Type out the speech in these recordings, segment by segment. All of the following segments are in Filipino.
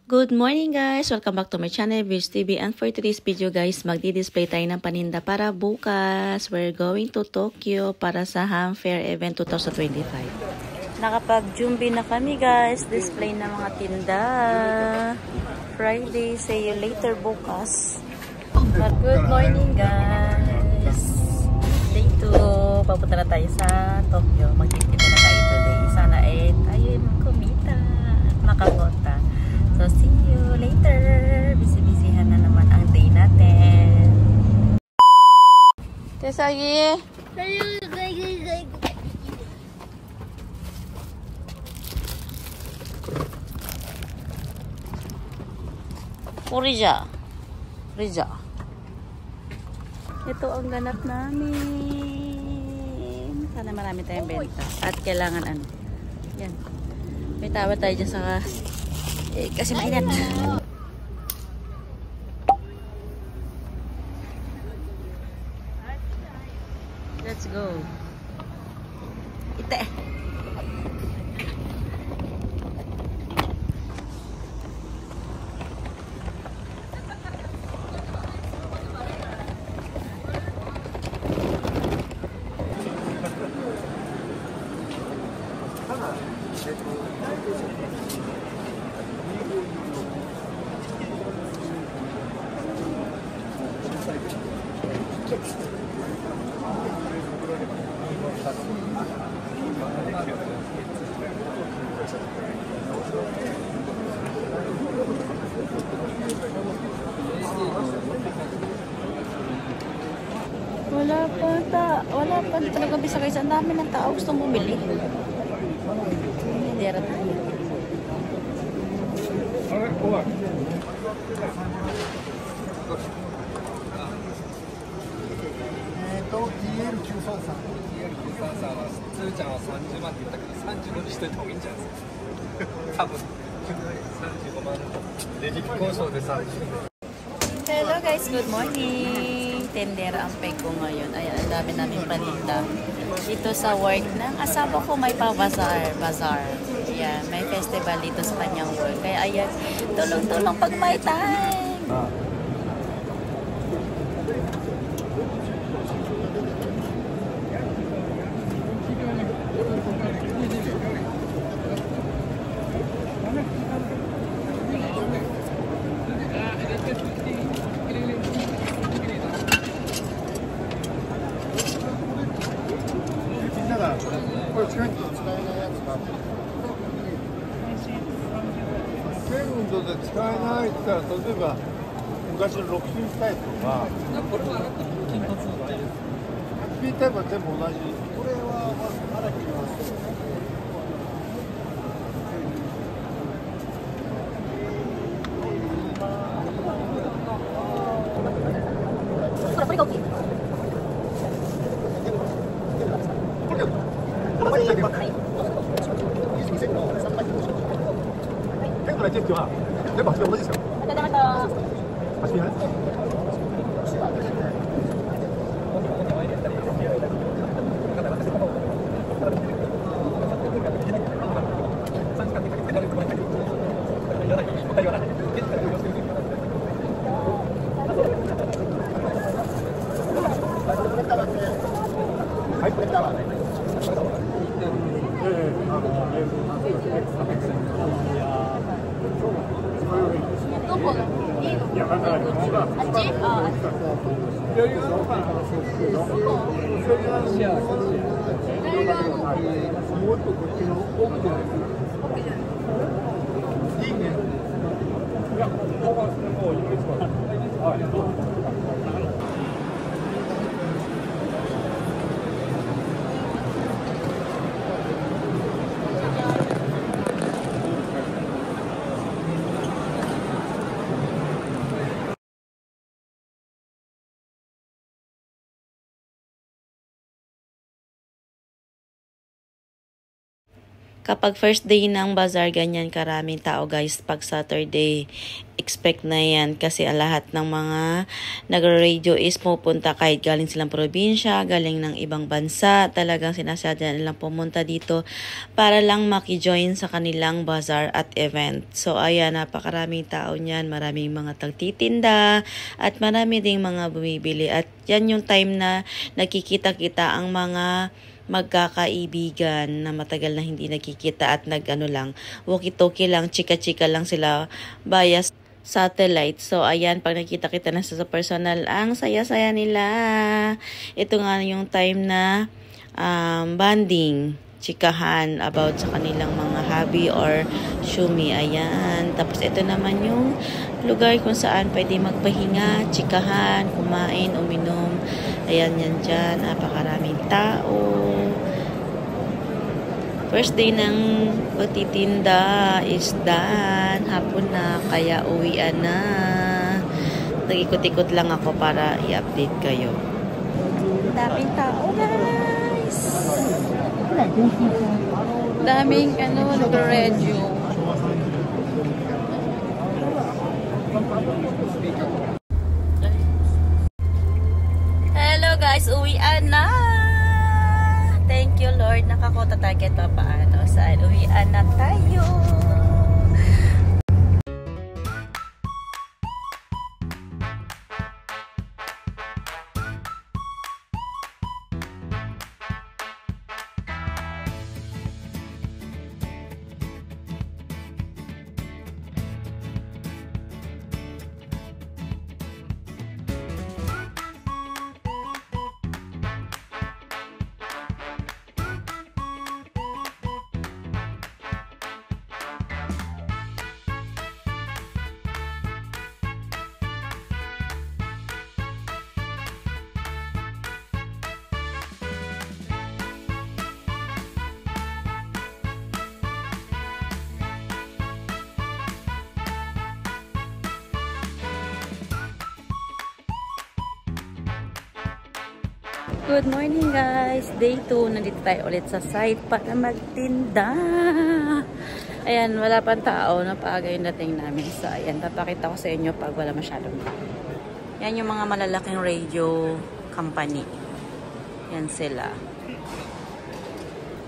Good morning guys! Welcome back to my channel, Vibs TV. And for today's video guys, magdi-display tayo ng paninda para bukas. We're going to Tokyo para sa Ham Fair Event 2025. Nakapag-jumbi na kami guys. Display ng mga tinda. Friday, see you later bukas. But good morning guys! Day 2. Papunta na tayo sa Tokyo. Magkikita na tayo today. Sana tayo kumita at makapunta. So, see you later. Busy-busyhan na naman ang day natin. Tesagi! Rija. Rija. Ito ang ganap namin. Sana marami tayong benta. At kailangan ano. Yan. May tawa tayo dyan sa... kasi mainit. Let's go. Ite. Wala pa dito talaga bisa guys. Ang dami ng tao gustong bumili. Hindi rin. Hello guys, good morning. Tendera ang peg ko ngayon. Ayan, ang dami namin paninda. Dito sa work ng asawa ko may pa-bazaar. Ayan, may festival dito sa kanyang work. Kaya ayan, tulong-tulong pag may time. Kapag first day ng bazaar, ganyan karaming tao guys. Pag Saturday, expect na yan. Kasi lahat ng mga nagre-radio is pupunta kahit galing silang probinsya, galing ng ibang bansa. Talagang sinasadya nilang pumunta dito para lang makijoin sa kanilang bazaar at event. So ayan, napakaraming tao niyan. Maraming mga tagtitinda at marami ding mga bumibili. At yan yung time na nakikita-kita ang mga magkakaibigan na matagal na hindi nakikita at nag-ano lang, walkie-talkie lang, chika-chika lang sila via satellite. So, ayan, pag nakita-kita na sa personal, ang saya-saya nila. Ito nga yung time na bonding, chikahan about sa kanilang mga hobby or shumi. Ayan. Tapos, ito naman yung lugar kung saan pwede magpahinga, chikahan, kumain, uminom. Ayan, yan dyan. Napakaraming tao. First day ng pagtitinda is done. Hapon na, kaya uwian na. Nag-ikot-ikot lang ako para i-update kayo. Daming tao, guys. Daming, nag-radio. Hello guys, uwian na. Thank you Lord, nakakota target pa paano. Saan uwian na tayo. Good morning guys! Day 2, nandito tayo ulit sa site para magtinda. Ayan, wala pang tao, napaaga yung dating namin. So ayan, papakita ko sa inyo pag wala masyadong tao. Yan yung mga malalaking radio company. Yan sila.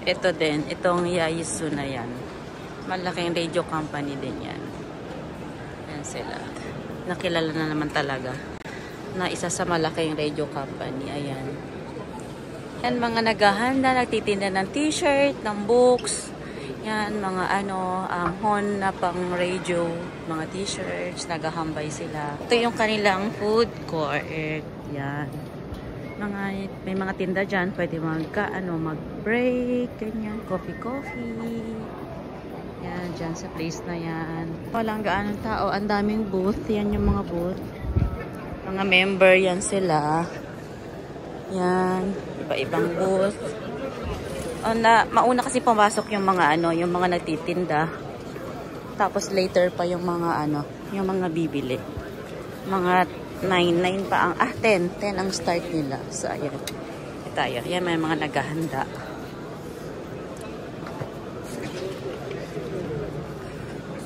Ito din, itong Yaesu na yan. Malaking radio company din yan. Yan sila. Nakilala na naman talaga na isa sa malaking radio company. Ayan. Yan, mga naghahanda, nagtitinda ng t-shirt, ng books. Yan, mga hon na pang radio, mga t-shirts, naghahambay sila. Ito yung kanilang food court. Yan. May mga tinda dyan, pwede mag-break, ganyan, coffee. Yan, dyan sa place na yan. Walang gaanong tao, ang daming booth. Yan yung mga booth. Mga member yan sila. Yan, iba-ibang booth. Mauna kasi pumasok yung mga yung mga nagtitinda. Tapos later pa yung mga yung mga bibili. Mga 9 pa ang 10 ang start nila. So ayan. Tayo. Yan, may mga naghahanda.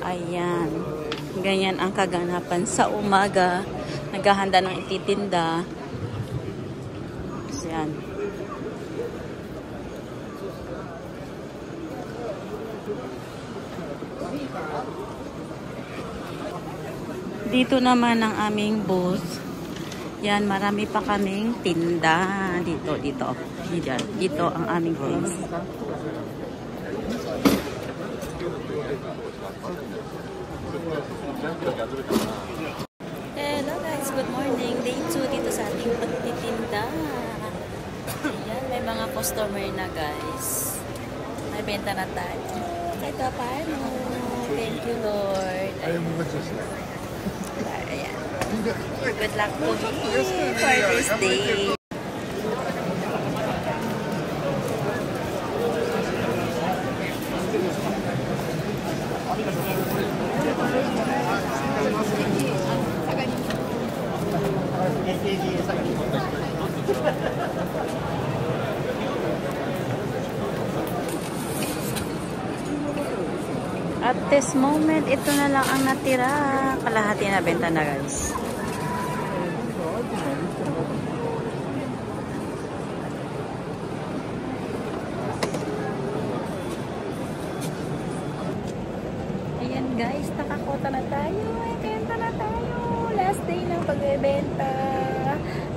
Ayan. Ganyan ang kaganapan sa umaga. Naghahanda ng ititinda. Yan. Dito naman ang aming booth. Yan, marami pa kaming tinda. Dito. Dito ang aming booth. Hello guys, good morning. Day 2 dito sa ating pagtitinda. Ayan, may mga customer na guys. May benta na tayo. Kahit paano. Thank you Lord. Ayan. Good luck to me for this day. At this moment, ito na lang ang natira. Kalahati na benta na, guys. Ayan, guys. Nakakota na tayo. Ay, benta na tayo. Last day ng pagbebenta.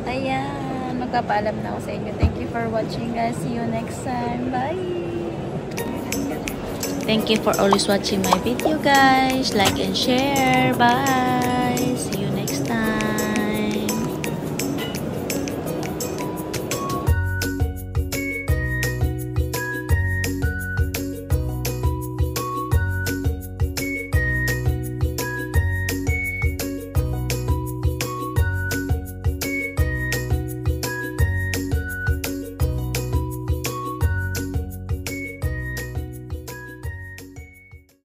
Ayan. Magpapaalam na ako sa inyo. Thank you for watching, guys. See you next time. Bye! Thank you for always watching my video, guys. Like and share. Bye!